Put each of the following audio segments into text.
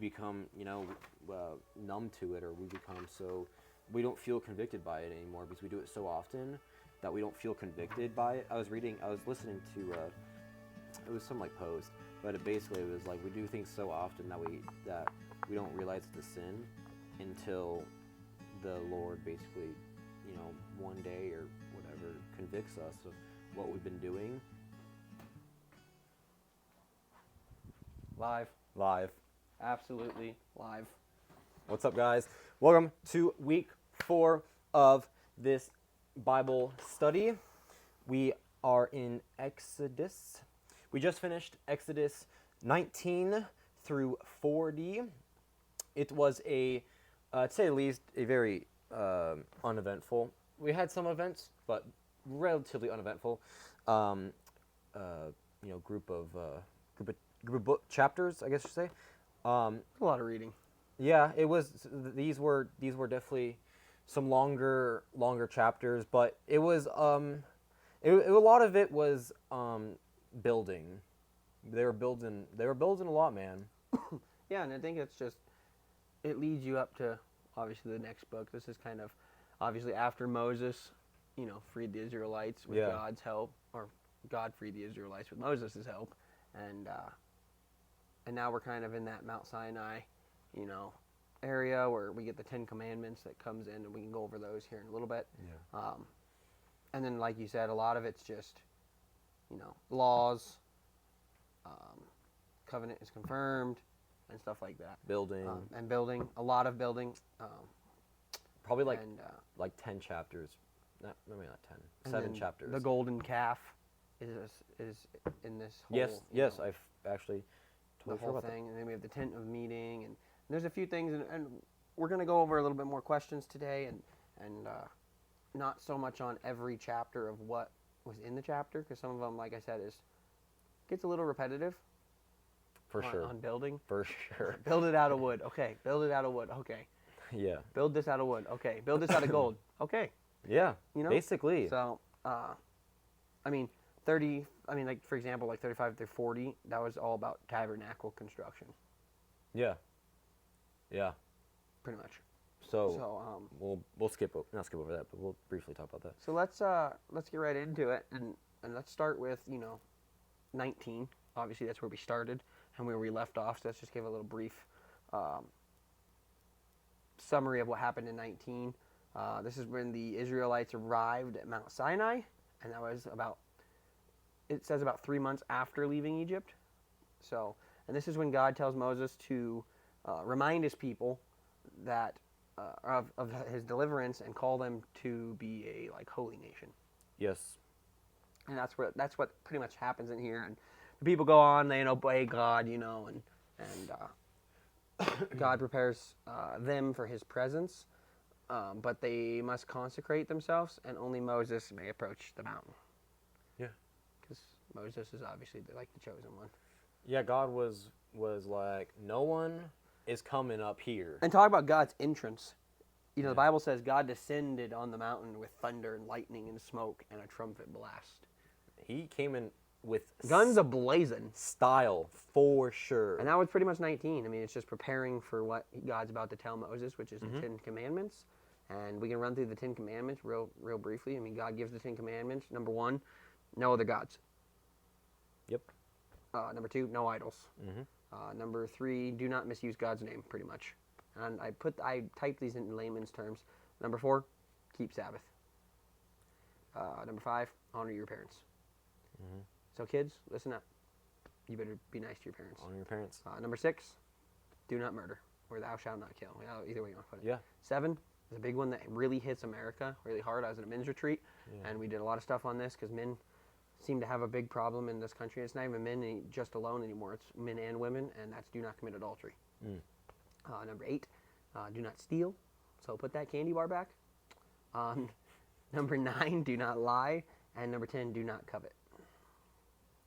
become, numb to it, or we don't feel convicted by it anymore because we do it so often that we don't feel convicted by it. I was listening to, it was some like post, but it basically was like we do things so often that we don't realize it's a sin until the Lord basically, one day or whatever convicts us of what we've been doing. Live. Absolutely live. What's up, guys? Welcome to week 4 of this Bible study. We are in Exodus. We just finished Exodus 19 through 40. It was to say the least, a very uneventful. We had some events, but relatively uneventful. Group of book chapters, I guess you say. A lot of reading. Yeah, it was. These were definitely some longer chapters, but it was a lot of it was building. They were building a lot, man. Yeah, and I think it leads you up to obviously the next book. This is kind of obviously after Moses, freed the Israelites with God's help, or God freed the Israelites with Moses' help, and now we're kind of in that Mount Sinai, area where we get the 10 Commandments that comes in, and we can go over those here in a little bit. Yeah. And then, like you said, a lot of it's just, laws, covenant is confirmed, and stuff like that. Building. A lot of building. Probably like 10 chapters. Maybe not 10. 7 chapters. The golden calf is in this whole. Yes, I've actually the whole thing, and then we have the tent of meeting, and there's a few things, and we're going to go over a little bit more questions today, and not so much on every chapter of what was in the chapter, because some of them, like I said, gets a little repetitive. For sure. On building. For sure. Build it out of wood. Okay. Build it out of wood. Okay. Yeah. Build this out of wood. Okay. Build this out of gold. Okay. Yeah. Basically. So, for example, like 35 through 40, that was all about tabernacle construction. Yeah. Yeah. Pretty much. So we'll not skip over that, but we'll briefly talk about that. So let's get right into it, and let's start with 19. Obviously, that's where we started and where we left off. So let's just give a little brief summary of what happened in 19. This is when the Israelites arrived at Mount Sinai, and that was about 3 months after leaving Egypt. So, and this is when God tells Moses to remind his people that of his deliverance and call them to be a holy nation. Yes. And that's what pretty much happens in here. And the people go on, they obey God, and God prepares them for his presence, but they must consecrate themselves, and only Moses may approach the mountain. Yeah. Because Moses is obviously the chosen one. Yeah, God was like, no one is coming up here. And talk about God's entrance. The Bible says God descended on the mountain with thunder and lightning and smoke and a trumpet blast. He came in with guns a-blazing. Style, for sure. And that was pretty much 19. I mean, it's just preparing for what God's about to tell Moses, which is the 10 Commandments. And we can run through the 10 Commandments real briefly. I mean, God gives the 10 Commandments. Number 1, no other gods. Yep. Number 2, no idols. Mm-hmm. Number 3, do not misuse God's name, pretty much. And I typed these in layman's terms. Number 4, keep Sabbath. Number 5, honor your parents. Mm-hmm. So kids, listen up. You better be nice to your parents. Honor your parents. Number 6, do not murder, or thou shalt not kill. Either way you want to put it. Yeah. 7 is a big one that really hits America really hard. I was at a men's retreat, and we did a lot of stuff on this because men seem to have a big problem in this country. It's not even men just alone anymore. It's men and women, and that's do not commit adultery. Number 8, do not steal. So put that candy bar back. Number 9, do not lie. And number 10, do not covet.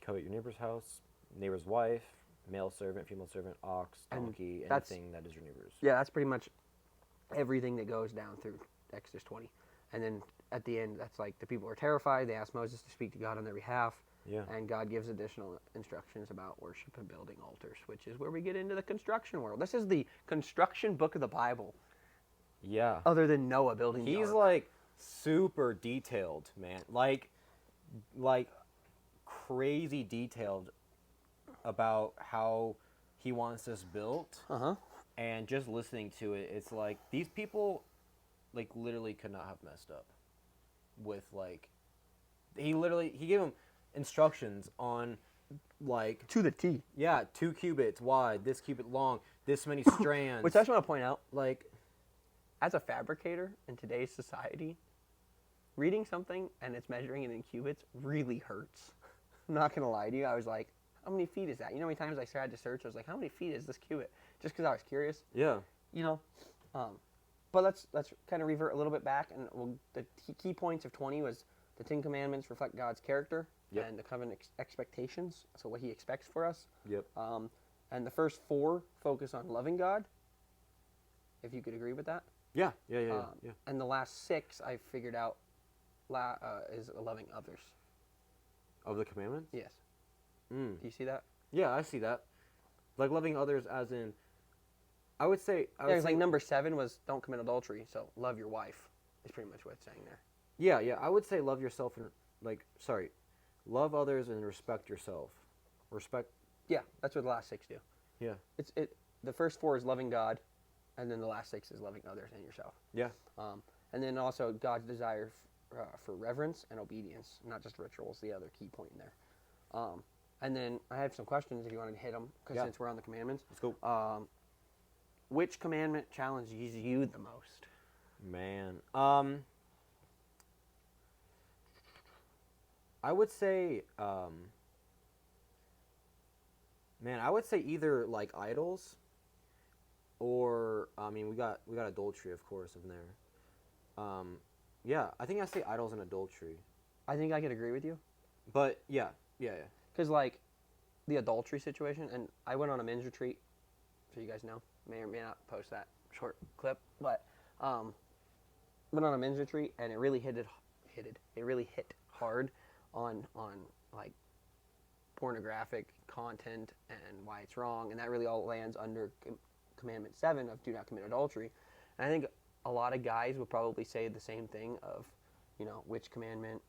Covet your neighbor's house, neighbor's wife, male servant, female servant, ox, donkey, anything that is your neighbor's. Yeah, that's pretty much everything that goes down through Exodus 20. And then at the end, that's like the people are terrified. They ask Moses to speak to God on their behalf. Yeah. And God gives additional instructions about worship and building altars, which is where we get into the construction world. This is the construction book of the Bible, Yeah. other than Noah building the He's ark. like super detailed, man. Like crazy detailed about how he wants this built. Uh-huh. And just listening to it, it's like these people like literally could not have messed up with like he gave him instructions on like To the T. yeah, 2 cubits wide, this cubit long, this many strands. Which I just want to point out, like as a fabricator in today's society, reading something and it's measuring it in cubits really hurts. I'm not going to lie to you. I was like, how many feet is that? You know how many times I tried to search? I was like, how many feet is this cubit? Just because I was curious. yeah. You know, but let's kind of revert a little bit back, and the key points of 20 was the 10 Commandments reflect God's character Yep. and the covenant expectations, so what He expects for us. Yep. And the first 4 focus on loving God. If you could agree with that. Yeah. And the last 6 I figured out is loving others. Of the commandments? Yes. Mm. Do you see that? Yeah, I see that. Like loving others as in I would say Like number 7 was don't commit adultery, so love your wife is pretty much what it's saying there. Yeah, I would say love yourself and love others and respect yourself. Respect. Yeah, that's what the last 6 do. Yeah. The first 4 is loving God, and then the last 6 is loving others and yourself. Yeah. And then also God's desire for reverence and obedience, not just rituals, the other key point in there. And then I have some questions if you want to hit them, because since we're on the commandments. Let's go. Which commandment challenges you the most? Man. I would say I would say either like idols or we got adultery, of course, in there. Yeah, I think I say idols and adultery. I think I could agree with you. But yeah. Because like the adultery situation, and I went on a men's retreat, so you guys know, may or may not post that short clip, but went on a men's retreat, and it really hit hard on like pornographic content and why it's wrong, and that really all lands under commandment 7 of do not commit adultery. And I think a lot of guys would probably say the same thing of, which commandment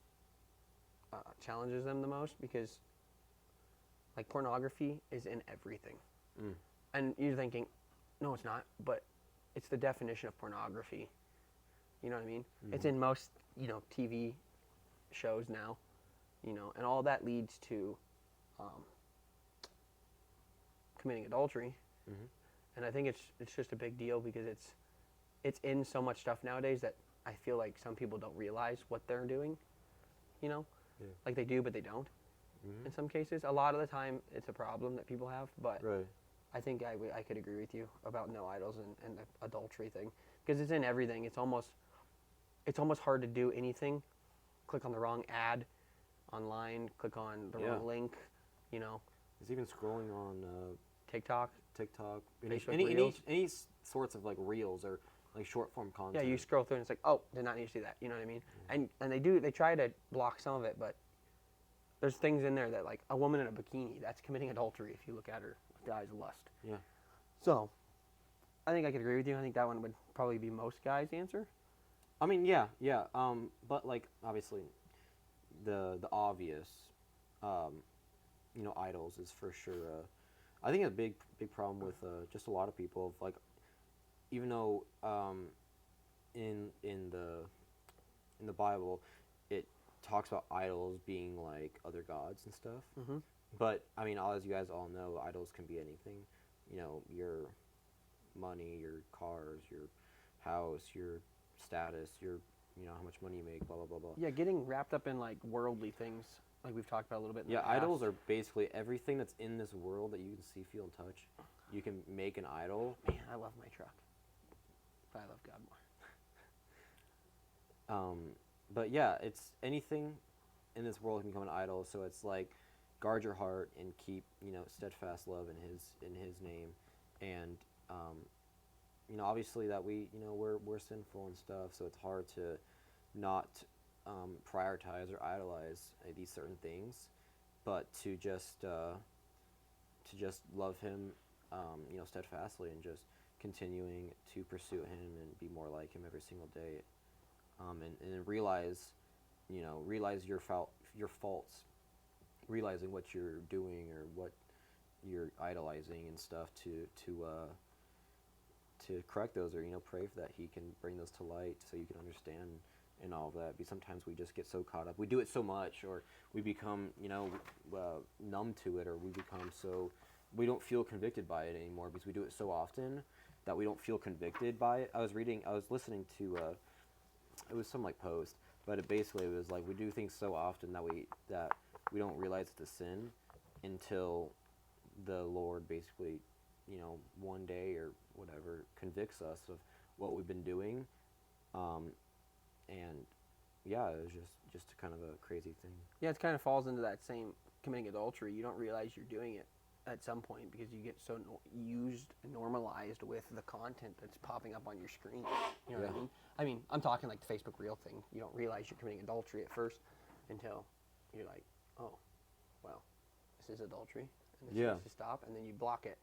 challenges them the most, because like pornography is in everything. And you're thinking, no, it's not, but it's the definition of pornography. You know what I mean? Mm-hmm. It's in most, TV shows now, and all that leads to committing adultery. Mm-hmm. And I think it's just a big deal because it's in so much stuff nowadays that I feel like some people don't realize what they're doing, Yeah. Like they do, but they don't. Mm-hmm. In some cases, a lot of the time, it's a problem that people have. But right. I think I could agree with you about no idols and the adultery thing, because it's in everything. It's almost hard to do anything. Click on the wrong ad online. Click on the wrong link. It's even scrolling on TikTok, Facebook any sorts of like reels or like short form content. Yeah, you scroll through and it's like, oh, did not need to see that. You know what I mean? Mm-hmm. And they try to block some of it, but there's things in there that, like a woman in a bikini, that's committing adultery if you look at her with the eyes of lust. Yeah. So, I think I could agree with you. I think that one would probably be most guys' answer. I mean, yeah. But like obviously, the obvious, idols is for sure. I think a big problem with just a lot of people of like, even though in the Bible it talks about idols being like other gods and stuff. Mm-hmm. But I mean, as you guys all know, idols can be anything. Your money, your cars, your house, your status, your how much money you make, blah blah blah blah. Yeah, getting wrapped up in like worldly things, like we've talked about a little bit. Idols are basically everything that's in this world that you can see, feel, and touch. You can make an idol. Man, I love my truck, but I love God more. But yeah, it's anything in this world can become an idol. So it's like, guard your heart and keep steadfast love in His name, and obviously that we're sinful and stuff. So it's hard to not prioritize or idolize these certain things, but to just love him, steadfastly, and just continuing to pursue him and be more like him every single day, and realize your faults, realizing what you're doing or what you're idolizing and stuff, to correct those, or pray that he can bring those to light so you can understand and all of that. Because sometimes we just get so caught up, we do it so much, or we become numb to it, or we don't feel convicted by it anymore because we do it so often that we don't feel convicted by it. I was listening to it was some like post, but it was like we do things so often that we don't realize it's a sin until the Lord basically, one day or whatever, convicts us of what we've been doing. And yeah, it was just kind of a crazy thing. Yeah, it kind of falls into that same committing adultery. You don't realize you're doing it at some point because you get so used and normalized with the content that's popping up on your screen. You know what I mean? I mean, I'm talking like the Facebook Reel thing. You don't realize you're committing adultery at first until you're like, oh, well, this is adultery, and this needs to stop, and then you block it.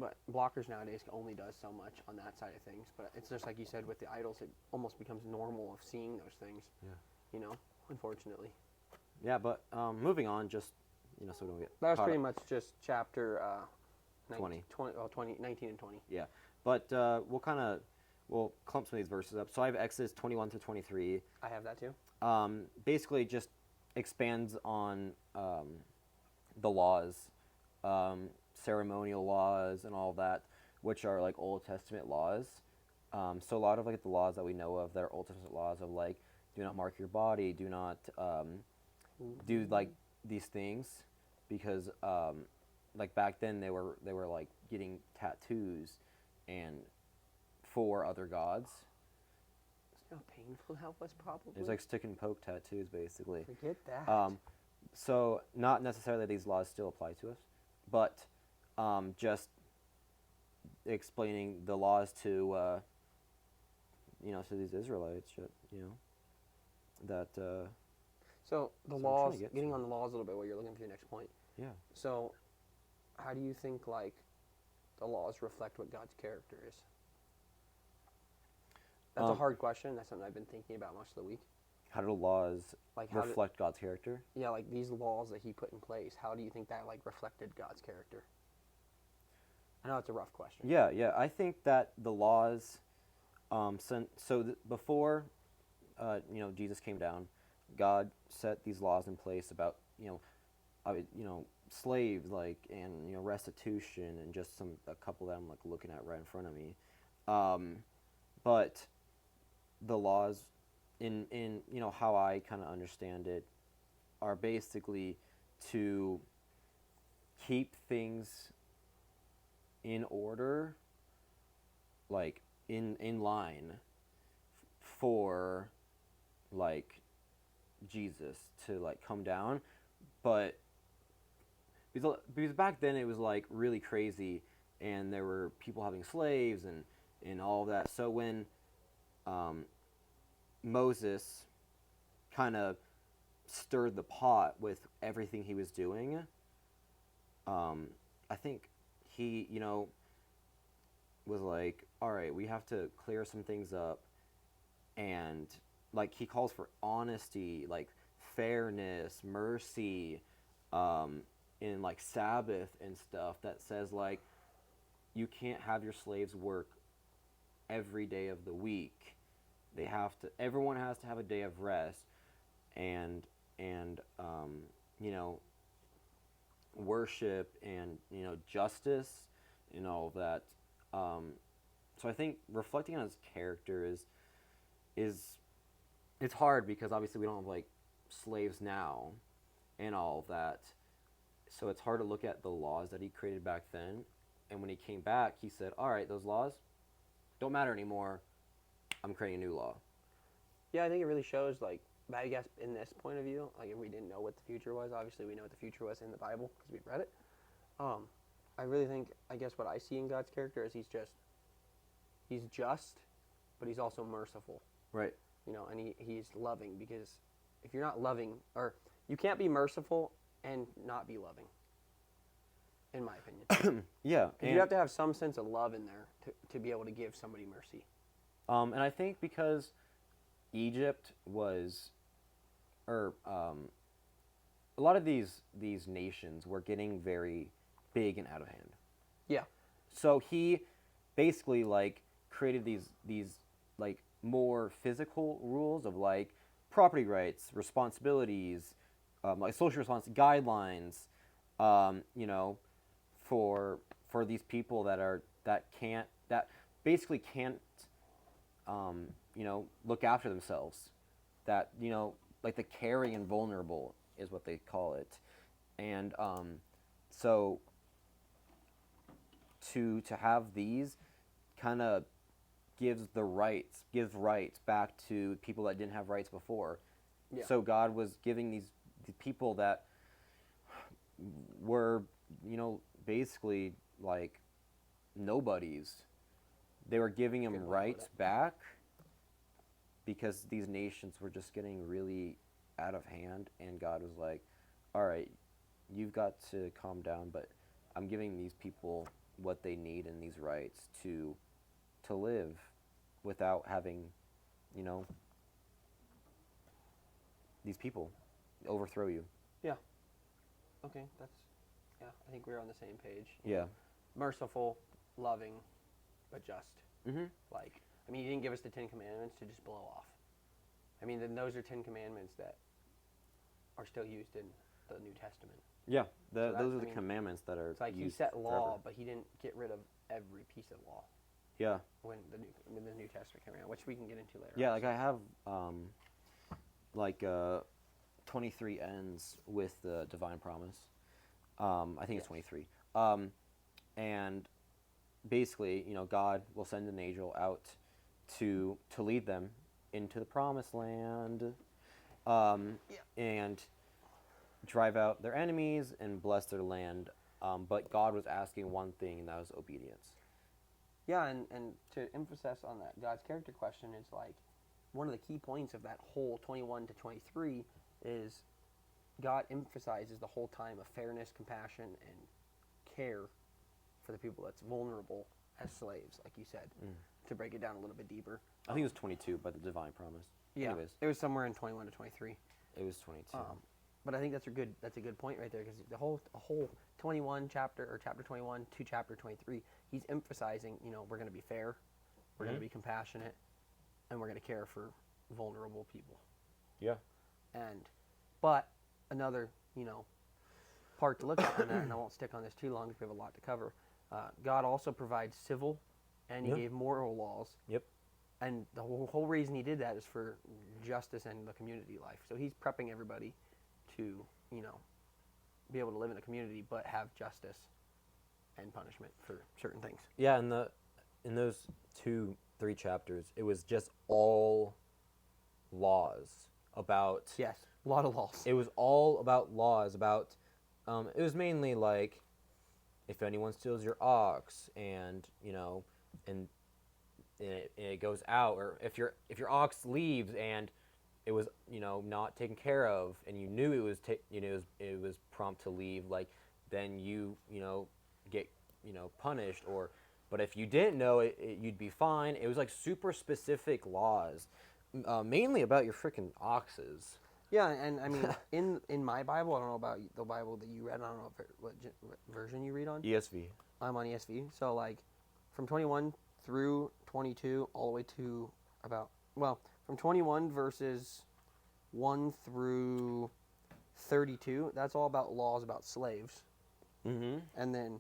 But blockers nowadays only does so much on that side of things. But it's just like you said with the idols, it almost becomes normal of seeing those things. Yeah. Unfortunately. Yeah, but moving on, just so we don't get that was pretty much just chapter 20, 19 and 20. Yeah, but we'll clump some of these verses up. So I have Exodus 21 to 23. I have that too. Basically, just expands on the laws, ceremonial laws, and all that, which are like Old Testament laws. So a lot of like the laws that we know of that are Old Testament laws of like, do not mark your body, do not do like these things, because like back then they were like getting tattoos and for other gods. It's not painful. Help us probably. There's like stick and poke tattoos basically. Forget that. So not necessarily these laws still apply to us, but just explaining the laws to to these Israelites, that. So the laws, getting on the laws a little bit while you're looking for your next point. Yeah. So, how do you think like the laws reflect what God's character is? That's a hard question. That's something I've been thinking about most of the week. How do laws reflect God's character? Yeah, like these laws that He put in place. How do you think that like reflected God's character? I know it's a rough question. Yeah. I think that the laws, before, Jesus came down, God set these laws in place about slaves, like, and restitution, and just a couple that I'm like looking at right in front of me, but the laws in how I kind of understand it are basically to keep things in order, like in line for like Jesus to like come down. But because back then it was like really crazy, and there were people having slaves and all of that. So when Moses kind of stirred the pot with everything he was doing, I think he was like, all right, we have to clear some things up, and like he calls for honesty, like fairness, mercy, in like Sabbath and stuff, that says like you can't have your slaves work every day of the week. Everyone has to have a day of rest, and worship, and justice, and all of that. So I think reflecting on his character is it's hard, because obviously we don't have like slaves now and all of that. So it's hard to look at the laws that he created back then. And when he came back, he said, all right, those laws don't matter anymore. I'm creating a new law. Yeah, I think it really shows, like, I guess in this point of view, like if we didn't know what the future was, obviously we know what the future was in the Bible because we've read it. I really think, I guess what I see in God's character is he's just, but he's also merciful. Right. And he's loving, because if you're not loving, or You can't be merciful and not be loving, in my opinion. Yeah. And you have to have some sense of love in there to be able to give somebody mercy. And I think because Egypt was, or a lot of these nations were getting very big and out of hand. Yeah. So he basically like created these like more physical rules of like property rights, responsibilities, like social response guidelines, you know, for these people that basically can't you know, look after themselves, that, you know, like the caring and vulnerable is what they call it. And so to have these kind of gives rights back to people that didn't have rights before. Yeah. So God was giving these people that were, you know, basically like nobodies, they were giving them rights back because these nations were just getting really out of hand, and God was like, all right, you've got to calm down, but I'm giving these people what they need and these rights to live without having, you know, these people overthrow you. Yeah. Okay, I think we're on the same page. Yeah. Merciful, loving, but just. Mm-hmm. Like, I mean, he didn't give us the 10 Commandments to just blow off. I mean, then those are 10 Commandments that are still used in the New Testament. Yeah, So those are the commandments that are. It's like used he set law, forever. but he didn't get rid of every piece of law Yeah. when the New Testament came around, which we can get into later. Yeah, like I have like 23 ends with the divine promise. I think it's 23. And basically, you know, God will send an angel out to lead them into the promised land, and drive out their enemies and bless their land. But God was asking one thing, and that was obedience. Yeah, and to emphasize on that God's character question, it's like one of the key points of that whole 21 to 23 is God emphasizes the whole time of fairness, compassion, and care for the people that's vulnerable as slaves, like you said. To break it down a little bit deeper. I think it was 22 by the divine promise. Yeah, Anyways, it was somewhere in 21 to 23. it was 22. But I think that's a good point right there, because the whole 21 chapter, or chapter 21 to chapter 23, he's emphasizing, you know, we're going to be fair, we're going to be compassionate, and we're going to care for vulnerable people. Yeah. But another, you know, part to look at on that, and I won't stick on this too long because we have a lot to cover. God also provides civil, and he gave moral laws. Yep. And the whole reason he did that is for justice and the community life. So he's prepping everybody to, you know, be able to live in a community but have justice and punishment for certain things. Yeah, in those 2-3 chapters, it was just all laws about. Yes, a lot of laws. It was all about laws about. It was mainly like, if anyone steals your ox, and you know, and it goes out, or if your ox leaves and it was, you know, not taken care of, and you knew it was it was prompt to leave, like, then you know, get, you know, punished, but if you didn't know it, you'd be fine. It was like super specific laws, mainly about your freaking oxes. Yeah, and I mean, in my Bible, I don't know about the Bible that you read. I don't know what version you read on. ESV. I'm on ESV. So like, from 21 through 22, all the way to from 21 verses 1 through 32, that's all about laws about slaves. Mm-hmm. And then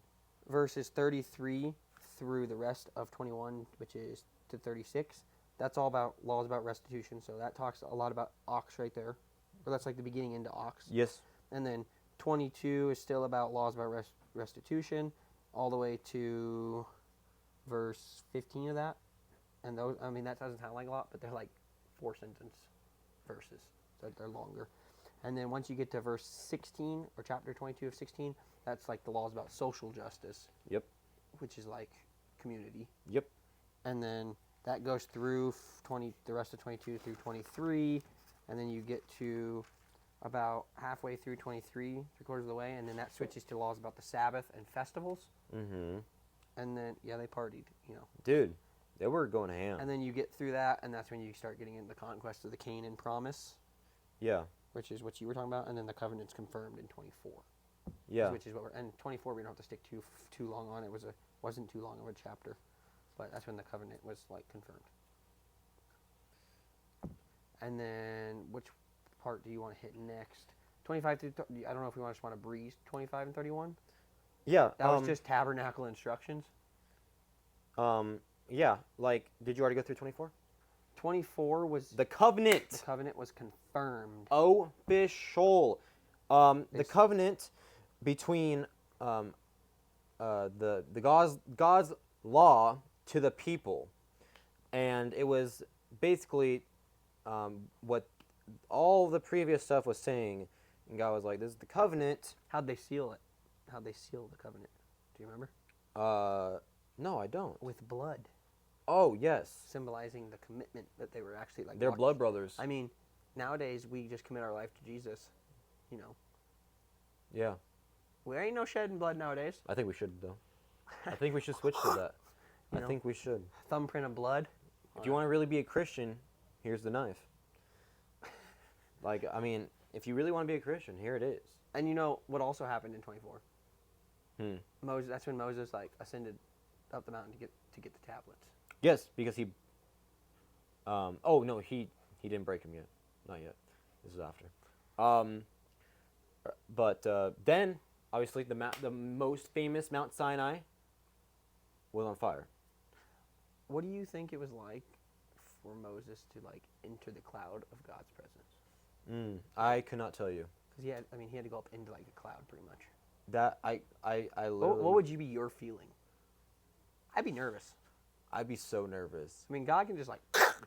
verses 33 through the rest of 21, which is to 36, that's all about laws about restitution. So that talks a lot about ox right there. Or that's like the beginning into ox. Yes. And then 22 is still about laws about restitution, all the way to verse 15 of that. And those, I mean, that doesn't sound like a lot, but they're like 4-sentence verses. So they're longer. And then once you get to verse 16, or chapter 22 of 16, that's like the laws about social justice. Yep. Which is like community. Yep. And then that goes through the rest of 22 through 23. And then you get to about halfway through 23, 3/4 of the way, and then that switches to laws about the Sabbath and festivals. Mm-hmm. And then, yeah, they partied, Dude, they were going ham. And then you get through that, and that's when you start getting into the conquest of the Canaan promise. Yeah. Which is what you were talking about, and then the covenant's confirmed in 24. Yeah. Which is what and 24 we don't have to stick too long on. Wasn't too long of a chapter, but that's when the covenant was confirmed. And then which part do you want to hit next? 25 through I don't know if we just want to breeze 25 and 31. Yeah. That was just tabernacle instructions. Yeah. Did you already go through 24? 24 was the covenant. The covenant was confirmed. Official. The covenant between the God's law to the people, and it was basically what all the previous stuff was saying, and God was like, "This is the covenant." How'd they seal it? How'd they seal the covenant? Do you remember? No, I don't. With blood. Oh, yes. Symbolizing the commitment that they were actually they're blood brothers. I mean, nowadays we just commit our life to Jesus, Yeah. There ain't no shedding blood nowadays. I think we should, though. I think we should switch to that. I think we should. Thumbprint of blood. If you want to really be a Christian, here's the knife. If you really want to be a Christian, here it is. And you know what also happened in 24? Moses. That's when Moses ascended up the mountain to get the tablets. Yes, because he. Oh no, he didn't break them yet. Not yet. This is after. But then obviously the most famous Mount Sinai was on fire. What do you think it was like for Moses to enter the cloud of God's presence? I could not tell you. Because he had to go up into a cloud pretty much. That I literally. What would you be your feeling? I'd be nervous. I'd be so nervous. I mean, God can just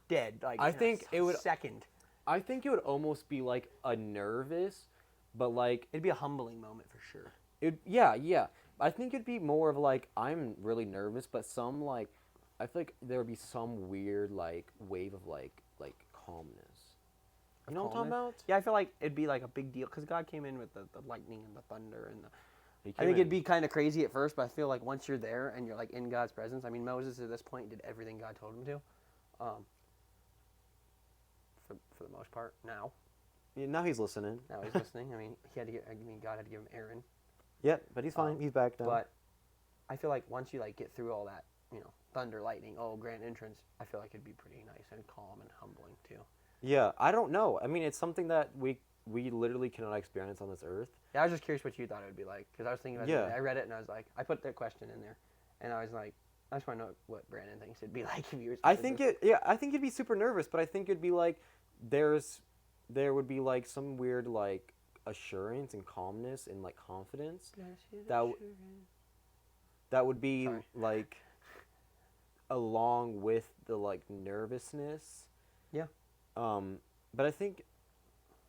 dead. I think it would second. I think it would almost be a nervous, but it'd be a humbling moment for sure. Yeah. I think it'd be more of I'm really nervous, but some I feel like there would be some weird wave of calmness. You know what I'm talking about? Yeah, I feel like it'd be a big deal because God came in with the lightning and the thunder and I think it'd be kind of crazy at first, but I feel like once you're there and you're in God's presence. I mean, Moses at this point did everything God told him to, for the most part. Now, yeah, now he's listening. Now he's listening. I mean, God had to give him Aaron. Yep, but he's fine. He's back down. But I feel like once you get through all that, thunder, lightning, grand entrance, I feel like it'd be pretty nice and calm and humbling too. Yeah, I don't know. I mean, it's something that we literally cannot experience on this earth. Yeah, I was just curious what you thought it would be like because I was thinking about it. I read it and I was like, I put that question in there, and I was like, I just want to know what Brandon thinks it'd be like if you were. I think it'd be super nervous, but I think it'd be there would be some weird assurance and calmness and confidence that would be along with the nervousness. Yeah. But I think,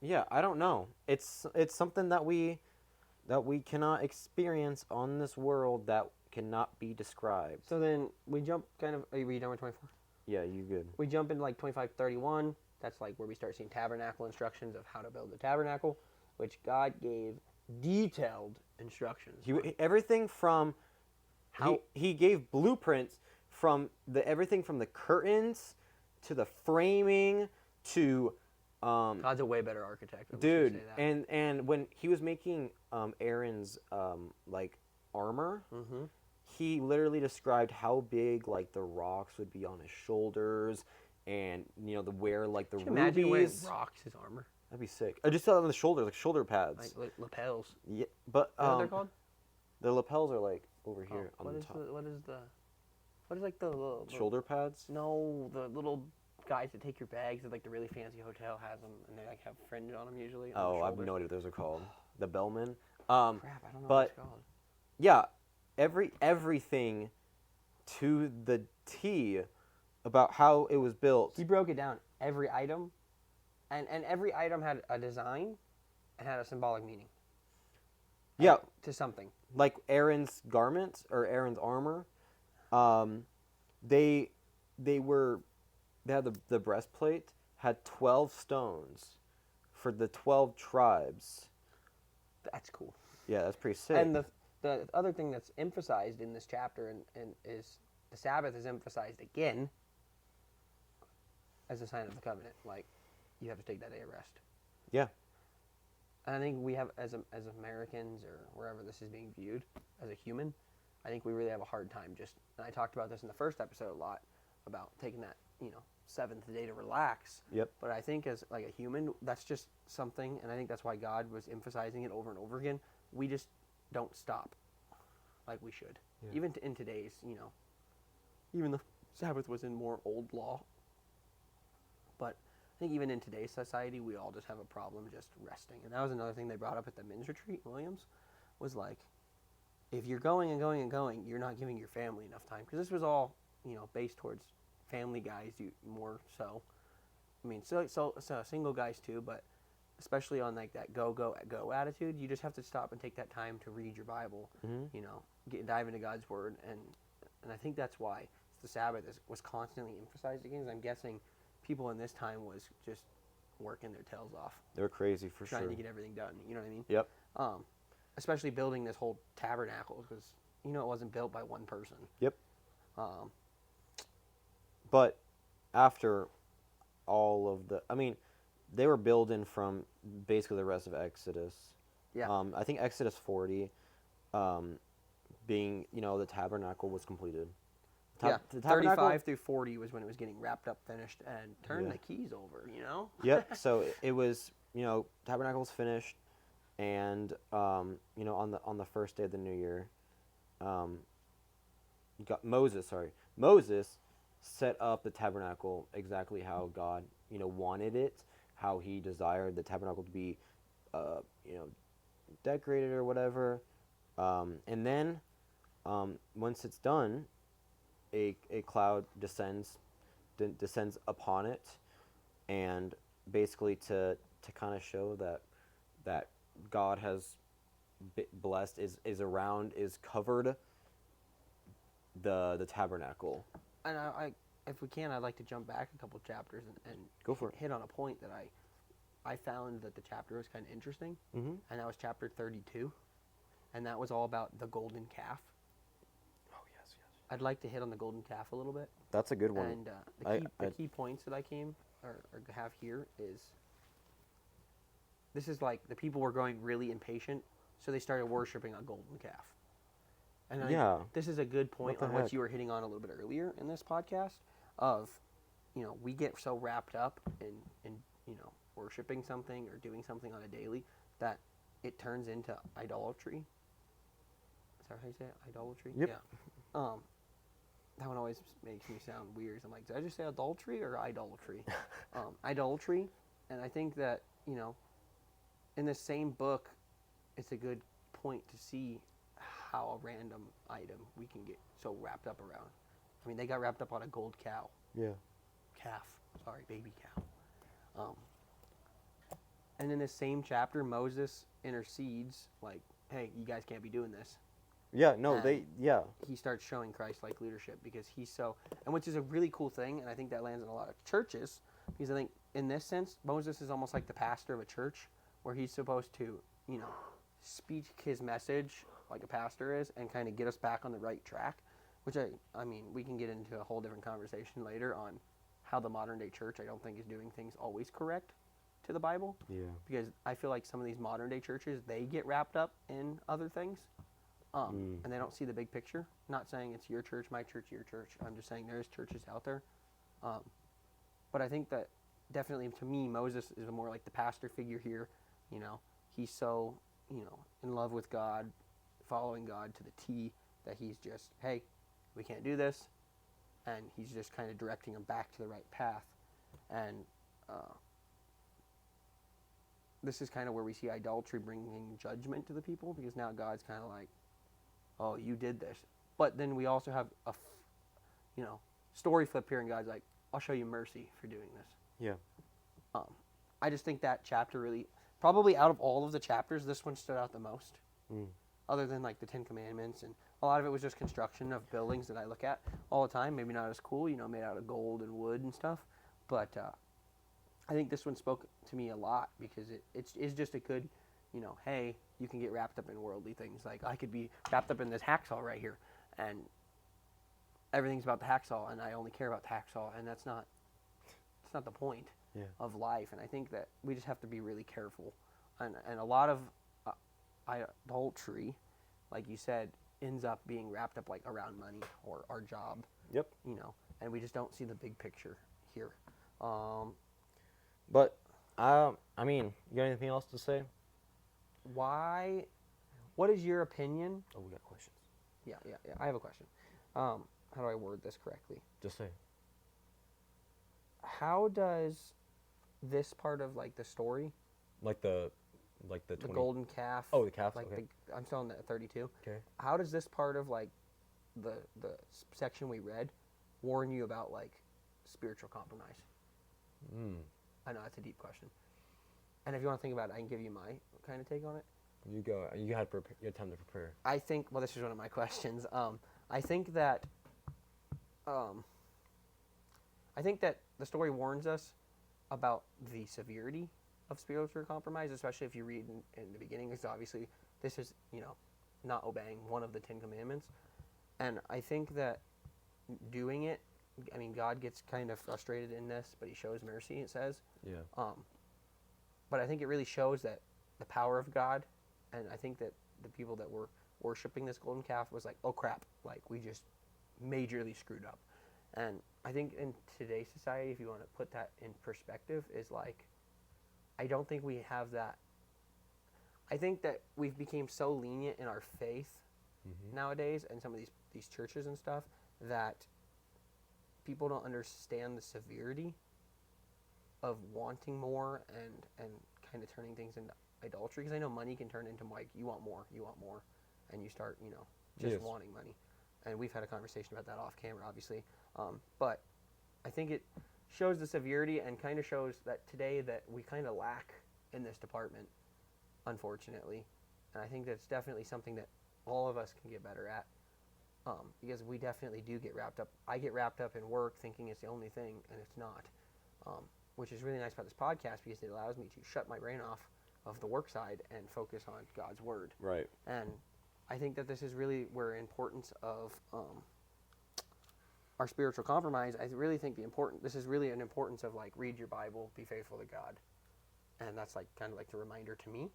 yeah, I don't know. It's something that we cannot experience on this world that cannot be described. So then we jump are you done with 24? Yeah, you good. We jump into 25, 31. That's where we start seeing tabernacle instructions of how to build the tabernacle, which God gave detailed instructions. Everything from he gave blueprints from everything from the curtains to the framing to God's a way better architect. Dude, and when he was making Aaron's armor, he literally described how big the rocks would be on his shoulders, and the where the Can you rubies. imagine wearing rocks his armor. That'd be sick. I just saw it on the shoulders, shoulder pads. Like lapels. Yeah, but What are they called? The lapels are over here on the top. What is the little Shoulder pads? No, the little guys that take your bags at the really fancy hotel has them, and they have fringe on them usually. Oh, I have no idea what those are called. The bellman. Crap, I don't know what it's called. Yeah, everything to the T about how it was built. He broke it down, every item, and every item had a design and had a symbolic meaning. Yeah. To something. Like Aaron's garment or Aaron's armor. They had the breastplate had 12 stones for the 12 tribes. That's cool. Yeah, that's pretty sick. And the other thing that's emphasized in this chapter and is the Sabbath is emphasized again as a sign of the covenant. Like, you have to take that day of rest. Yeah. And I think we have, as Americans or wherever this is being viewed, as a human, I think we really have a hard time just, and I talked about this in the first episode a lot, about taking that, seventh day to relax. Yep. But I think as like a human, that's just something, and I think that's why God was emphasizing it over and over again. We just don't stop like we should. Yeah. Even in today's, even the Sabbath was in more old law. But I think even in today's society, we all just have a problem just resting. And that was another thing they brought up at the men's retreat in Williams, was like, if you're going and going and going, you're not giving your family enough time. Because this was all, based towards family guys more so. I mean, so single guys too, but especially on like that go attitude, you just have to stop and take that time to read your Bible, dive into God's Word. And I think that's why the Sabbath was constantly emphasized again, because I'm guessing people in this time was just working their tails off. They're crazy for trying sure. to get everything done. You know what I mean? Yep. Especially building this whole tabernacle, because it wasn't built by one person. Yep. But after all of they were building from basically the rest of Exodus. Yeah. I think Exodus 40, being the tabernacle was completed. The 35 through 40 was when it was getting wrapped up, finished, and turn the keys over. Yep. So it was tabernacle was finished, and on the first day of the new year, Moses set up the tabernacle exactly how God wanted it, how he desired the tabernacle to be decorated or whatever, and then once it's done, a cloud descends upon it, and basically to kind of show that God has blessed is around, is covered the tabernacle. And I if we can, I'd like to jump back a couple chapters and Go for it. Hit on a point that I found that the chapter was kind of interesting, Mm-hmm. and that was chapter 32, and that was all about the golden calf. Oh, yes. I'd like to hit on the golden calf a little bit. That's a good one. And the key points that I have here is, this is like the people were growing really impatient, so they started worshiping a golden calf. And this is a good point on what you were hitting on a little bit earlier in this podcast of, we get so wrapped up in worshiping something or doing something on a daily that it turns into idolatry. Is that how you say it? Idolatry? Yep. Yeah. That one always makes me sound weird. I'm like, did I just say adultery or idolatry? Idolatry. And I think that, in the same book, it's a good point to see how a random item we can get so wrapped up around. I mean, they got wrapped up on a gold cow. Yeah. Baby cow. And in this same chapter, Moses intercedes, like, hey, you guys can't be doing this. Yeah, no, And yeah. he starts showing Christ-like leadership because he's so, and which is a really cool thing, and I think that lands in a lot of churches, because I think in this sense, Moses is almost like the pastor of a church, where he's supposed to, speak his message like a pastor is, and kind of get us back on the right track, which I mean, we can get into a whole different conversation later on how the modern day church, I don't think, is doing things always correct to the Bible. Yeah. Because I feel like some of these modern day churches, they get wrapped up in other things. And they don't see the big picture. Not saying it's your church, my church, your church. I'm just saying there's churches out there. But I think that definitely, to me, Moses is more like the pastor figure here. He's so, in love with God, following God to the T, that he's just, hey, we can't do this. And he's just kind of directing them back to the right path. And this is kind of where we see idolatry bringing judgment to the people, because now God's kind of like, oh, you did this. But then we also have a, story flip here, and God's like, I'll show you mercy for doing this. Yeah. I just think that chapter really, probably out of all of the chapters, this one stood out the most. Other than like the 10 Commandments, and a lot of it was just construction of buildings that I look at all the time. Maybe not as cool, made out of gold and wood and stuff. But I think this one spoke to me a lot because it's just a good, hey, you can get wrapped up in worldly things. Like I could be wrapped up in this hacksaw right here, and everything's about the hacksaw, and I only care about the hacksaw, and it's not the point of life. And I think that we just have to be really careful, and a lot of adultery, like you said, ends up being wrapped up like around money or our job. Yep. And we just don't see the big picture here. But I mean, you got anything else to say? What is your opinion? Oh, we got questions. Yeah. I have a question. How do I word this correctly? Just say. How does this part of like the story, Like the the golden calf? Oh, the calf. Like okay. I'm still on the 32. Okay. How does this part of like the section we read warn you about like spiritual compromise? I know that's a deep question. And if you want to think about it, I can give you my kind of take on it. You go. You had time to prepare. I think. Well, this is one of my questions. I think that the story warns us about the severity of spiritual compromise, especially if you read in the beginning, because obviously this is not obeying one of the 10 Commandments, and I think that doing it, I mean, God gets kind of frustrated in this, but He shows mercy. It says. Yeah. But I think it really shows that the power of God, and I think that the people that were worshiping this golden calf was like, oh crap, like we just majorly screwed up. And I think in today's society, if you want to put that in perspective, is like, I don't think we have that. I think that we've become so lenient in our faith nowadays, and some of these churches and stuff, that people don't understand the severity of wanting more and kind of turning things into idolatry. Because I know money can turn into like, you want more, and you start, just wanting money. And we've had a conversation about that off camera, obviously. But I think it shows the severity and kind of shows that today that we kind of lack in this department, unfortunately. And I think that's definitely something that all of us can get better at, because we definitely do get wrapped up. I get wrapped up in work thinking it's the only thing, and it's not, which is really nice about this podcast because it allows me to shut my brain off of the work side and focus on God's Word. Right. And I think that this is really where importance of our spiritual compromise. I really think this is really an importance of like, read your Bible, be faithful to God, and that's like kind of like the reminder to me.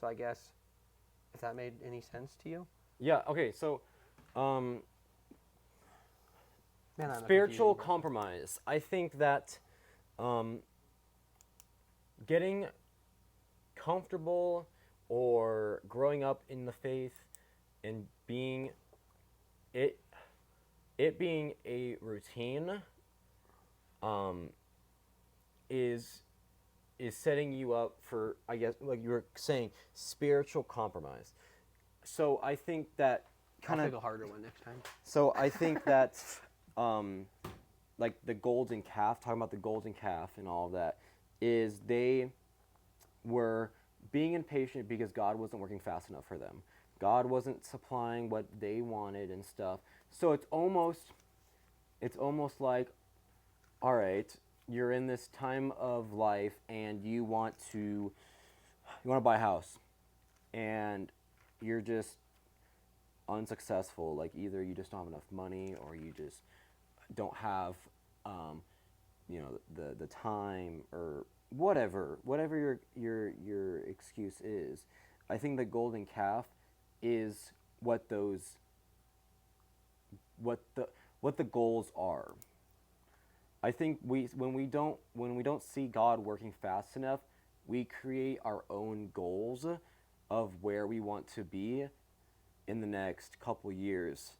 So I guess if that made any sense to you. Yeah. Okay. So, Man, spiritual compromise. I think that getting comfortable or growing up in the faith and being being a routine is setting you up for, I guess, like you were saying, spiritual compromise. So I think that I'll take a harder one next time. So I think that like the golden calf, talking about the golden calf and all of that, is they were being impatient because God wasn't working fast enough for them. God wasn't supplying what they wanted and stuff. So it's almost like, all right, you're in this time of life and you want to buy a house, and you're just unsuccessful. Like either you just don't have enough money, or you just don't have the time, or whatever your excuse is. I think the golden calf is what the goals are. I think when we don't see God working fast enough, we create our own goals of where we want to be in the next couple years.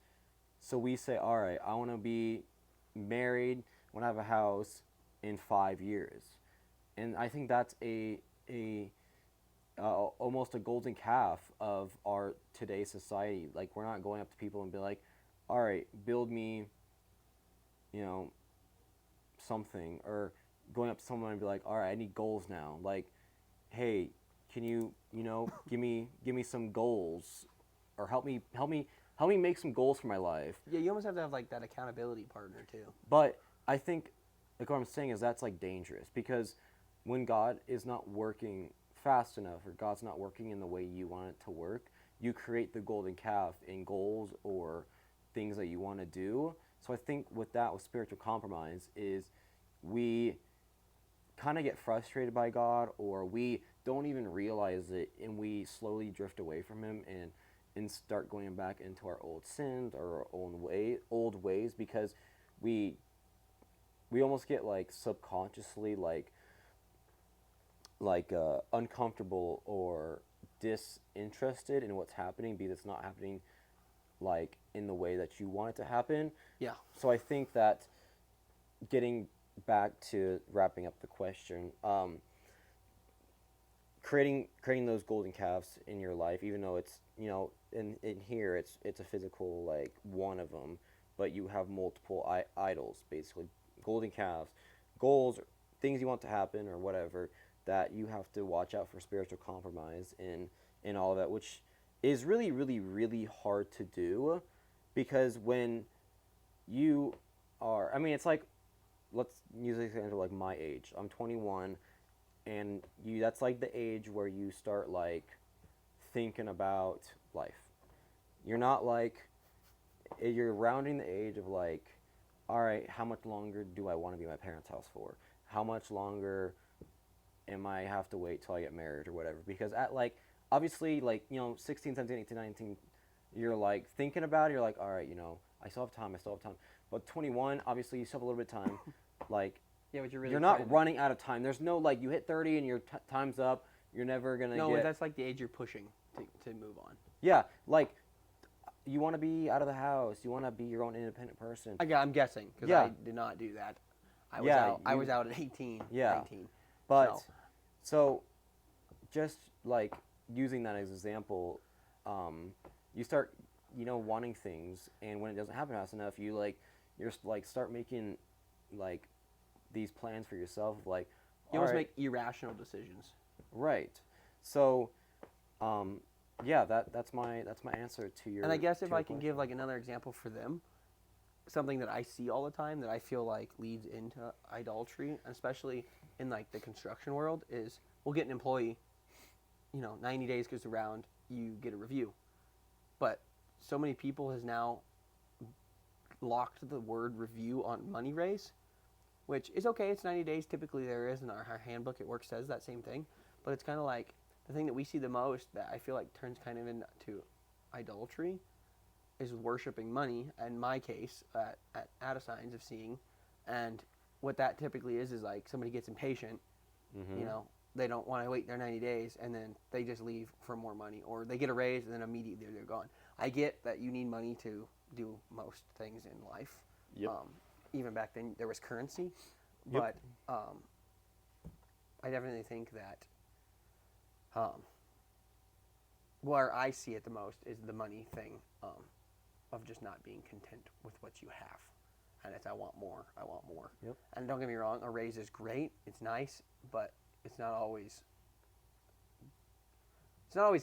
So we say, all right, I want to be married, I want to have a house in 5 years. And I think that's almost a golden calf of our today's society. Like, we're not going up to people and be like, all right, build me, something, or going up to someone and be like, all right, I need goals now. Like, hey, can you, give me some goals, or help me make some goals for my life. Yeah, you almost have to have like that accountability partner too. But I think like what I'm saying is that's like dangerous, because when God is not working fast enough, or God's not working in the way you want it to work, you create the golden calf in goals or things that you want to do. So I think with that, with spiritual compromise, is we kind of get frustrated by God, or we don't even realize it, and we slowly drift away from Him and start going back into our old sins or our old ways, because we almost get like subconsciously uncomfortable or disinterested in what's happening, because it's not happening like in the way that you want it to happen. Yeah. So I think that, getting back to wrapping up the question, creating those golden calves in your life, even though it's, in here it's a physical, like, one of them, but you have multiple idols, basically golden calves, goals, things you want to happen or whatever, that you have to watch out for spiritual compromise in all of that, which is really, really, really hard to do, because when you are, I mean, it's like, let's use an example like my age. I'm 21, and that's like the age where you start like thinking about life. You're not like, you're rounding the age of like, all right, how much longer do I want to be at my parents' house for? How much longer am I have to wait till I get married or whatever? Because at like, obviously, like, 16, 17, 18, 19, you're like thinking about it, you're like, all right, I still have time. But 21, obviously, you still have a little bit of time. Like, Yeah, but you're not running out of time. There's no, like, you hit 30 and your time's up. You're never going to No, that's like the age you're pushing to move on. Yeah, like, you want to be out of the house. You want to be your own independent person. I'm guessing, because I did not do that. I was out at 18, 19. But, so, just, like, using that as an example, you start, wanting things, and when it doesn't happen fast enough, you're start making, like, these plans for yourself, like, you almost make irrational decisions. Right. So, that's my answer to your. And I guess if I can question. give like another example for them, something that I see all the time that I feel like leads into idolatry, especially in like the construction world, is we'll get an employee, 90 days goes around, you get a review. But so many people has now locked the word review on money raise, which is okay. It's 90 days. Typically there is in our handbook at work says that same thing. But it's kind of like the thing that we see the most that I feel like turns kind of into idolatry is worshiping money. In my case, at signs of seeing. And what that typically is like somebody gets impatient, they don't want to wait their 90 days, and then they just leave for more money, or they get a raise and then immediately they're gone. I get that you need money to do most things in life. Yep. Even back then there was currency, Yep. but I definitely think that where I see it the most is the money thing, of just not being content with what you have. And it's I want more. Yep. And don't get me wrong, a raise is great, it's nice, but it's not always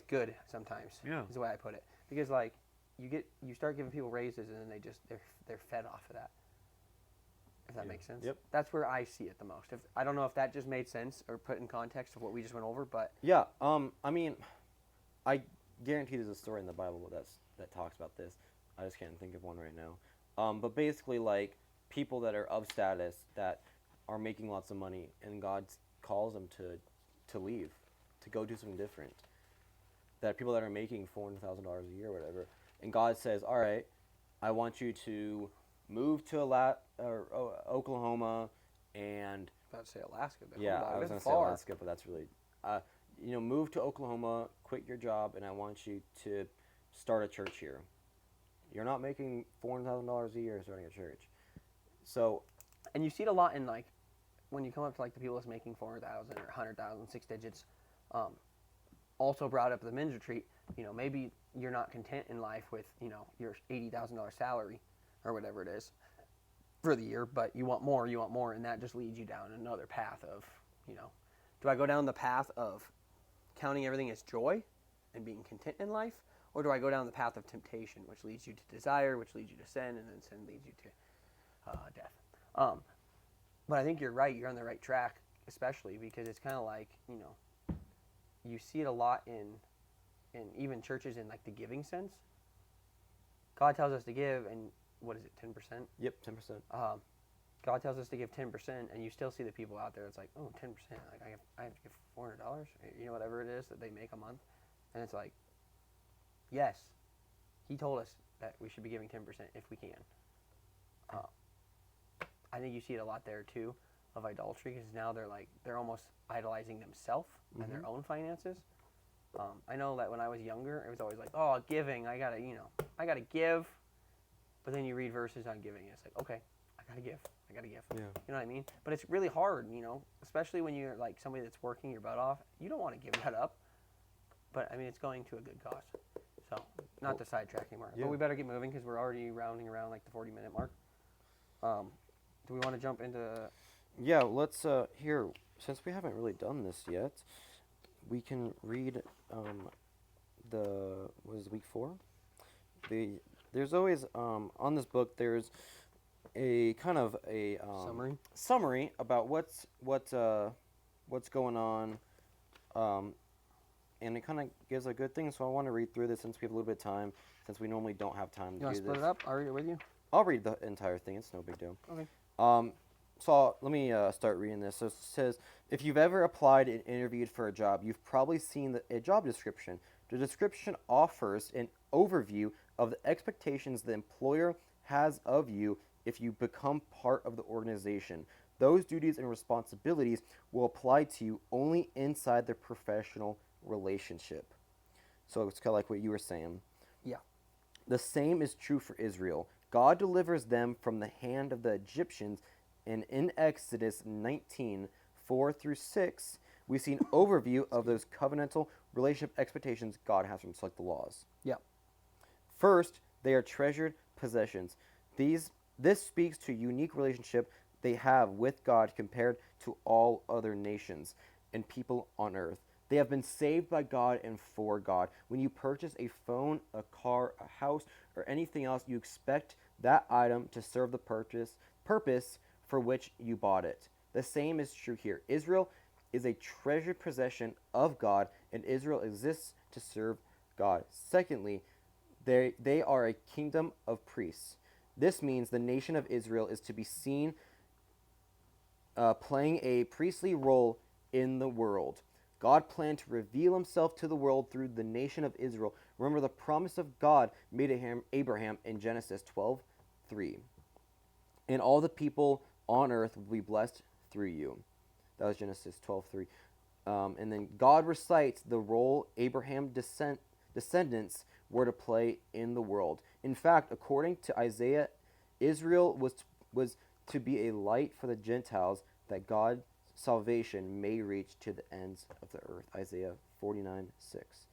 good sometimes. Yeah. Is the way I put it. Because like you start giving people raises and then they're fed off of that. If that makes sense. Yep. That's where I see it the most. I don't know if that just made sense or put in context of what we just went over, but yeah. I mean, I guarantee there's a story in the Bible that talks about this. I just can't think of one right now. But basically, like, people that are of status that are making lots of money, and God calls them to leave, to go do something different. That people that are making $400,000 a year or whatever, and God says, all right, I want you to move to Oklahoma, and I was about to say Alaska. But yeah, I was going to say Alaska, but that's really, move to Oklahoma, quit your job, and I want you to start a church here. You're not making $400,000 a year starting a church. So, and you see it a lot in like when you come up to like the people that's making 400,000 or 100,000, 6 digits. Also brought up the men's retreat. Maybe you're not content in life with your $80,000 salary or whatever it is for the year, but you want more, and that just leads you down another path of do I go down the path of counting everything as joy and being content in life? Or do I go down the path of temptation, which leads you to desire, which leads you to sin, and then sin leads you to death? But I think you're right. You're on the right track, especially because it's kind of like, you see it a lot in even churches in like the giving sense. God tells us to give, and what is it, 10%? Yep, 10%. God tells us to give 10%, and you still see the people out there. It's like, oh, 10%. Like I have to give $400, whatever it is that they make a month, and it's like, yes, He told us that we should be giving 10% if we can. I think you see it a lot there too, of idolatry, because now they're almost idolizing themselves and their own finances. I know that when I was younger, it was always like, oh, giving, I gotta give. But then you read verses on giving, and it's like, okay, I gotta give. Yeah. You know what I mean? But it's really hard, especially when you're like somebody that's working your butt off. You don't want to give that up. But I mean, it's going to a good cause. So, not to sidetrack anymore. Yeah. But we better get moving because we're already rounding around like the 40-minute mark. Do we want to jump into? Yeah, let's here, since we haven't really done this yet, we can read week 4? There's always on this book there's a kind of a summary about what's going on, and it kind of gives a good thing. So I want to read through this since we have a little bit of time, since we normally don't have time to do this. You want to split it up? I'll read it with you. I'll read the entire thing. It's no big deal. Okay. So let me start reading this. So it says, if you've ever applied and interviewed for a job, you've probably seen a job description. The description offers an overview of the expectations the employer has of you if you become part of the organization. Those duties and responsibilities will apply to you only inside the professional relationship. So it's kind of like what you were saying. Yeah. The same is true for Israel. God delivers them from the hand of the Egyptians, and in Exodus 19, 4-6, we see an overview of those covenantal relationship expectations God has from us, like the laws. Yeah. First, they are treasured possessions. This speaks to a unique relationship they have with God compared to all other nations and people on earth. They have been saved by God and for God. When you purchase a phone, a car, a house, or anything else, you expect that item to serve the purpose for which you bought it. The same is true here. Israel is a treasured possession of God, and Israel exists to serve God. Secondly, they are a kingdom of priests. This means the nation of Israel is to be seen playing a priestly role in the world. God planned to reveal himself to the world through the nation of Israel. Remember the promise of God made to Abraham in Genesis 12:3. And all the people on earth will be blessed through you. That was Genesis 12:3. And then God recites the role Abraham's descendants were to play in the world. In fact, according to Isaiah, Israel was to be a light for the Gentiles, that God's salvation may reach to the ends of the earth. Isaiah 49:6.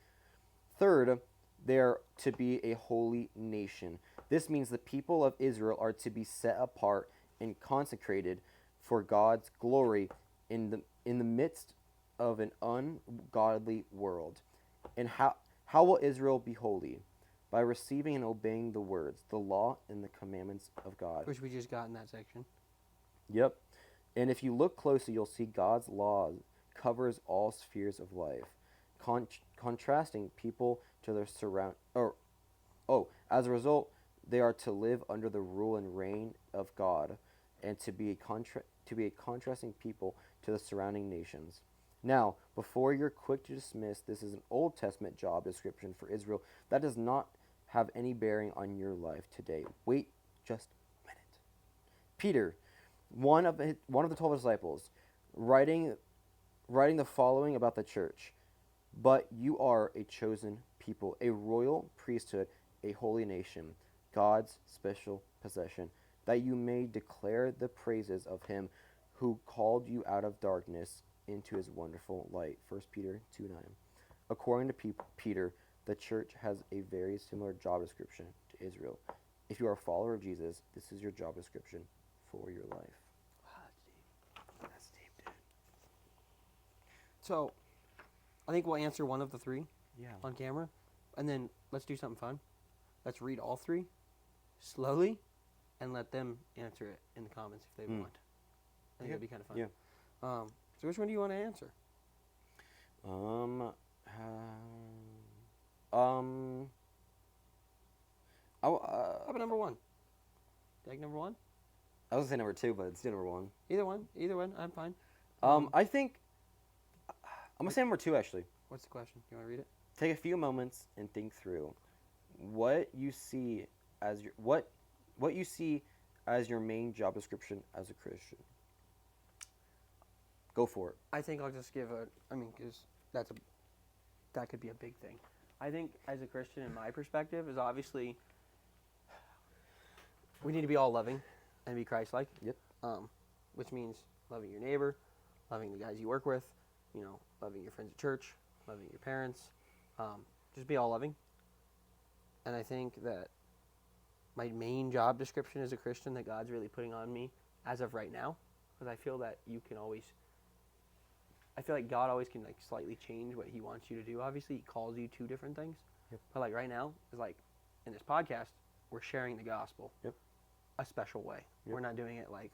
Third, they are to be a holy nation. This means the people of Israel are to be set apart and consecrated for God's glory in the midst of an ungodly world. And how will Israel be holy? By receiving and obeying the words, the law, and the commandments of God. Which we just got in that section. Yep. And if you look closely, you'll see God's law covers all spheres of life, contrasting people to their as a result, they are to live under the rule and reign of God, and to be a contrasting people to the surrounding nations. Now, before you're quick to dismiss, this is an Old Testament job description for Israel that does not have any bearing on your life today. Wait just a minute. Peter, one of the 12 disciples, writing the following about the church: but you are a chosen people, a royal priesthood, a holy nation, God's special possession, that you may declare the praises of him who called you out of darkness into his wonderful light. 1 Peter 2:9. According to Peter, the church has a very similar job description to Israel. If you are a follower of Jesus, this is your job description for your life. That's deep, dude. So, I think we'll answer one of the three on camera, and then let's do something fun. Let's read all three slowly and let them answer it in the comments if they want. think that'd be kind of fun. Yeah. So which one do you want to answer? How about number one? Take number one? I was gonna say number 2, but it's number 1. Either one, I'm fine. I think I'm gonna say number 2 actually. What's the question? You want to read it? Take a few moments and think through what you see as your main job description as a Christian. Go for it. I think I'll just give because that could be a big thing. I think as a Christian, in my perspective, is obviously we need to be all loving and be Christ-like. Yep. Which means loving your neighbor, loving the guys you work with, loving your friends at church, loving your parents. Just be all loving. And I think that my main job description as a Christian that God's really putting on me as of right now, because I feel that I feel like God always can like slightly change what he wants you to do. Obviously, he calls you to different things. Yep. But like right now, it's like in this podcast, we're sharing the gospel. Yep. A special way. Yep. We're not doing it like,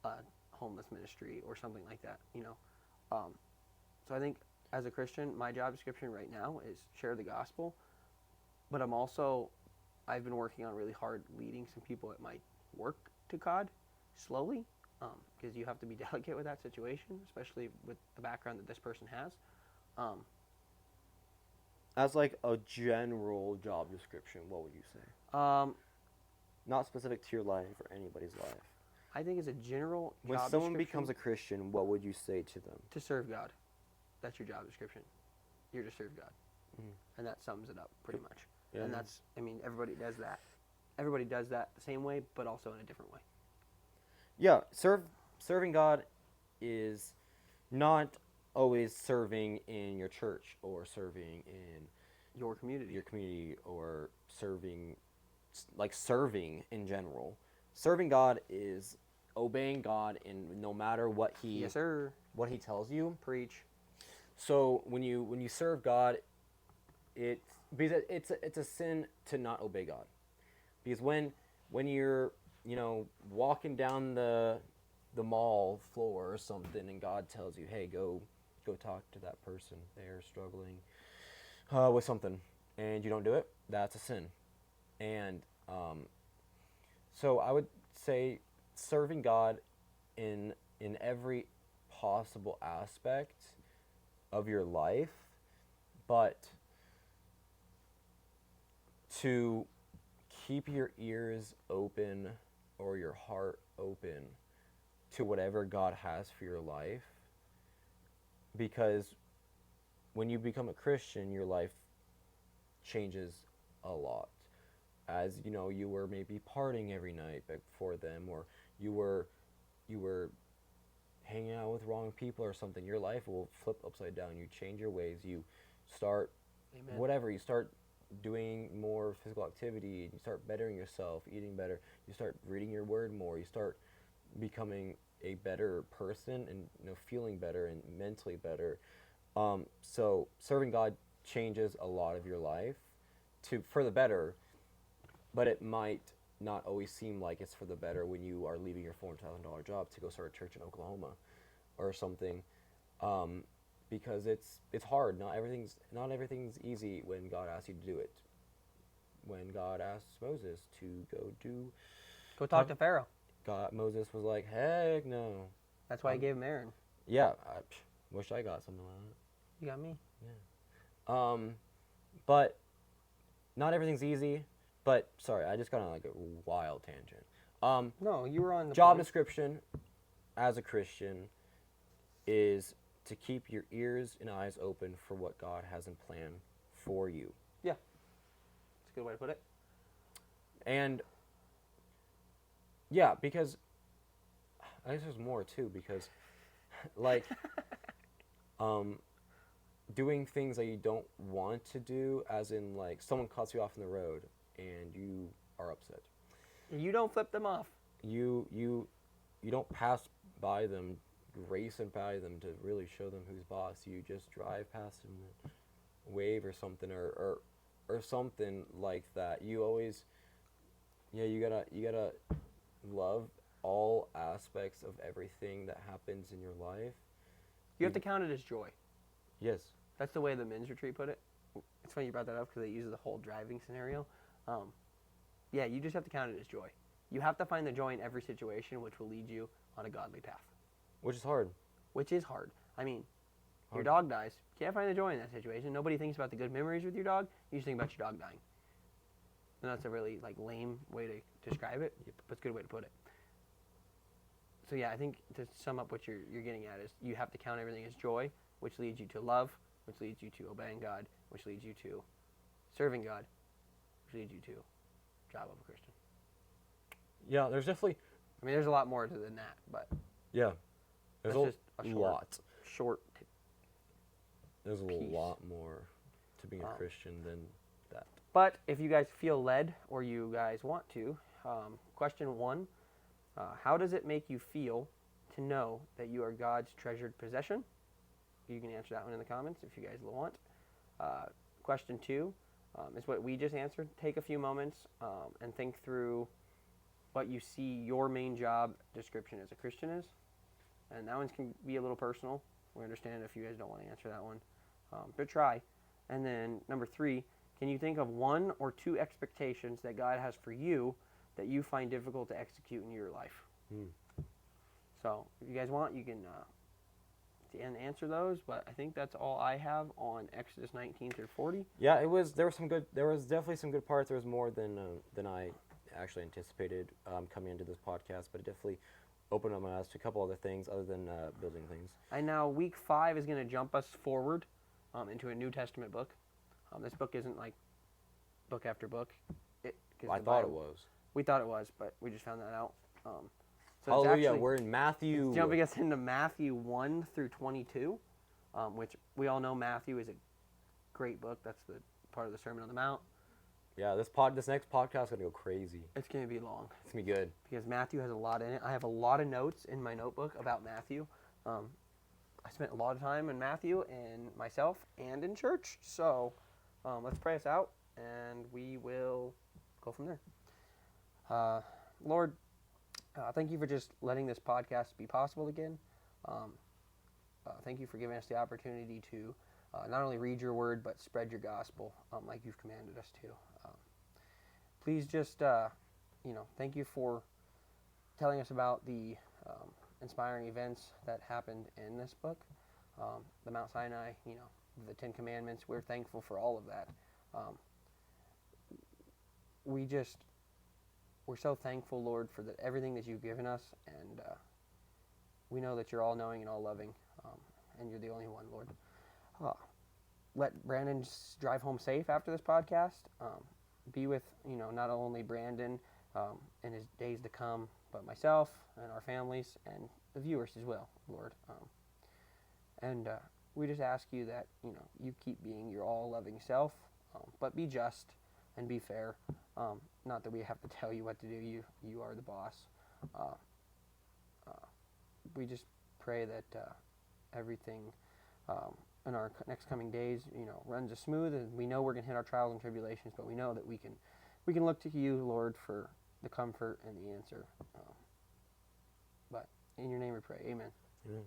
a homeless ministry or something like that, So I think as a Christian, my job description right now is share the gospel. But I've been working on really hard leading some people at my work to God slowly. Because you have to be delicate with that situation, especially with the background that this person has. As like a general job description, what would you say? Not specific to your life or anybody's life. I think as a general When job someone description, becomes a Christian, what would you say to them? to serve God. That's your job description. You're to serve God. Mhm. And that sums it up pretty much. Yeah. And everybody does that. Everybody does that the same way, but also in a different way. Yeah, serving God is not always serving in your church or serving in Your community. or serving in general. Serving God is obeying God in no matter what Yes, sir. what he tells you. Preach. So when you serve God, it's a sin to not obey God. Because when you're walking down the mall floor or something, and God tells you, hey, go talk to that person, they're struggling with something, and you don't do it, that's a sin. And so I would say serving God in every possible aspect of your life, but to keep your ears open or your heart open to whatever God has for your life, because when you become a Christian, your life changes a lot. As you were maybe partying every night before them, or you were hanging out with wrong people or something, your life will flip upside down. You change your ways. You start Amen. whatever. You start doing more physical activity. You start bettering yourself, eating better. You start reading your word more. You start becoming a better person and feeling better and mentally better. So serving God changes a lot of your life for the better, but it might not always seem like it's for the better when you are leaving your $400,000 job to go start a church in Oklahoma or something, because it's hard. Not everything's easy when God asks you to do it. When God asked Moses to Go talk to Pharaoh. Moses was like, heck no. That's why he gave him Aaron. Yeah, I wish I got something like that. You got me. Yeah. But not everything's easy. But sorry, I just got on like a wild tangent. No, you were on the job point. description as a Christian is to keep your ears and eyes open for what God has in plan for you. Yeah. That's a good way to put it. And yeah, because I guess there's more too, because like doing things that you don't want to do, as in like someone cuts you off in the road and you are upset. You don't flip them off. You don't pass by them, racing by them to really show them who's boss. You just drive past them and wave or something, or something like that. You always, you gotta love all aspects of everything that happens in your life. You have to count it as joy. Yes. That's the way the men's retreat put it. It's funny you brought that up because they use the whole driving scenario. Yeah, you just have to count it as joy. You have to find the joy in every situation, which will lead you on a godly path. Which is hard. Which is hard. I mean, your Hard. dog dies. You can't find the joy in that situation. Nobody thinks about the good memories with your dog. You just think about your dog dying. And that's a really lame way to describe it, but it's a good way to put it. So yeah, I think to sum up what you're getting at is you have to count everything as joy, which leads you to love, which leads you to obeying God, which leads you to serving God, which leads you to job of a Christian. Yeah, there's definitely... I mean, there's a lot more to than that, but... Yeah. There's just a short There's a piece. lot more to being a Christian than that. But if you guys feel led or you guys want to, question 1, how does it make you feel to know that you are God's treasured possession? You can answer that one in the comments if you guys want. Question 2 is what we just answered. Take a few moments and think through what you see your main job description as a Christian is. And that one can be a little personal. We understand if you guys don't want to answer that one. But try. And then number 3, can you think of 1 or 2 expectations that God has for you that you find difficult to execute in your life? So if you guys want, you can answer those. But I think that's all I have on Exodus 19 through 40. Yeah, there was definitely some good parts. There was more than I actually anticipated coming into this podcast, but it definitely opened up my eyes to a couple other things other than building things. And now week 5 is going to jump us forward into a New Testament book. This book isn't like book after book. I thought it was. We thought it was, but we just found that out. So Hallelujah, we're in Matthew. It's jumping us into Matthew 1 through 22, which we all know Matthew is a great book. That's the part of the Sermon on the Mount. Yeah, this next podcast is going to go crazy. It's going to be long. It's going to be good. Because Matthew has a lot in it. I have a lot of notes in my notebook about Matthew. I spent a lot of time in Matthew and myself and in church. So let's pray us out, and we will go from there. Lord, thank you for just letting this podcast be possible again. Thank you for giving us the opportunity to not only read your word, but spread your gospel like you've commanded us to. Please just, thank you for telling us about the inspiring events that happened in this book. The Mount Sinai, the 10 Commandments. We're thankful for all of that. We're so thankful, Lord, for everything that you've given us, and we know that you're all-knowing and all-loving, and you're the only one, Lord. Let Brandon drive home safe after this podcast. Be with, not only Brandon in his days to come, but myself and our families and the viewers as well, Lord. And we just ask you that, you keep being your all-loving self, but be just and be fair. Not that we have to tell you what to do. You are the boss. We just pray that everything in our next coming days, runs as smooth. And we know we're going to hit our trials and tribulations, but we know that we can look to you, Lord, for the comfort and the answer. But in your name we pray. Amen. Amen.